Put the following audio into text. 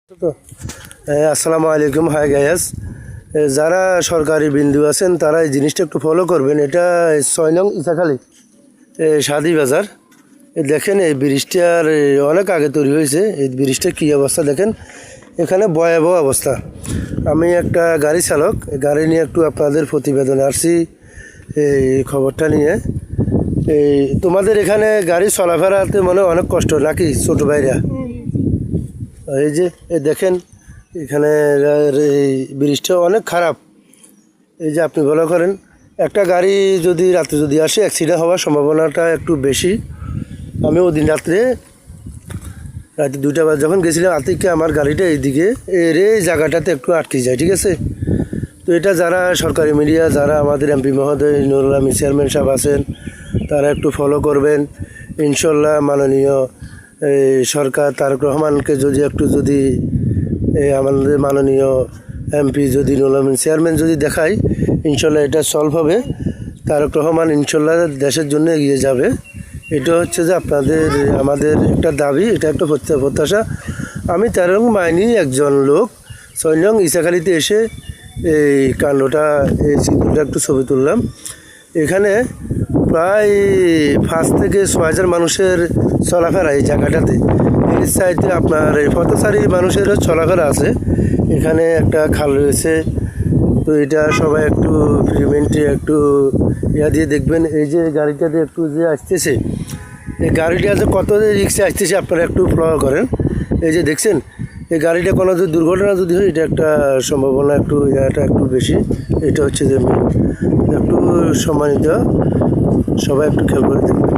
তো আসসালামু আলাইকুম। হাই গায়াস, যারা সরকারি বিন্দু আছেন তারা এই জিনিসটা একটু ফলো করবেন। এটা 6 নং ইসাখালী সাদি বাজার। দেখেন এই ব্রিজটার অনেক আগে তৈরি হয়েছে। এই ব্রিজটার কী অবস্থা দেখেন, এখানে ভয়াবহ অবস্থা। আমি একটা গাড়ি চালক, গাড়ি নিয়ে একটু আপনাদের প্রতিবেদনে আসছি এই খবরটা নিয়ে। এই তোমাদের এখানে গাড়ি চলাফেরাতে মনে হয় অনেক কষ্ট নাকি ছোটো ভাইরা? এই যে দেখেন এখানে এই ব্রিজটা অনেক খারাপ। এই যে আপনি ভালো করেন, একটা গাড়ি যদি রাত্রে যদি আসে অ্যাক্সিডেন্ট হওয়ার সম্ভাবনাটা একটু বেশি। আমি ওদিন রাত্রে 2টা বাজে যখন গেছিলাম আতিককে আমার গাড়িটা এইদিকে এই জায়গাটাতে একটু আটকে যায়, ঠিক আছে? তো এটা যারা সরকারি মিডিয়া, যারা আমাদের এমপি মহোদয় নুরুল আমিন চেয়ারম্যান সাহেব আছেন, তারা একটু ফলো করবেন ইনশাল্লাহ। মাননীয় সরকার তারেক রহমানকে যদি আমাদের মাননীয় এমপি যদি নুরুল আমিন চেয়ারম্যান যদি দেখায়, ইনশাল্লাহ এটা সলভ হবে। তারেক রহমান ইনশাল্লাহ দেশের জন্য এগিয়ে যাবে। এটা হচ্ছে যে আমাদের একটা দাবি, এটা একটা প্রত্যাশা। আমি 13 নং মাইনি একজন লোক 6 নং ইসাখালীতে এসে এই কাণ্ডটা, এই চিত্রটা একটু ছবি তুললাম। এখানে প্রায় 5 থেকে 6 হাজার মানুষের চলাফেরা এই জায়গাটাতে। এই সাইডে আপনার এই পথচারী মানুষেরও চলাফেরা আছে। এখানে একটা খাল রয়েছে। তো এটা সবাই একটু প্রিভেন্টে একটু দিয়ে দেখবেন। এই যে গাড়িটাতে একটু যে আসতেছে, এই গাড়িটা যে কত রিক্সে আসতেছে আপনারা একটু ফলো করেন। এই যে দেখছেন এই গাড়িটা কোনো যদি দুর্ঘটনা যদি হয়, এটা একটা সম্ভাবনা একটু একটু বেশি। এটা হচ্ছে যে একটু সম্মানিত, সবাই একটু খেয়াল করে দেখবেন।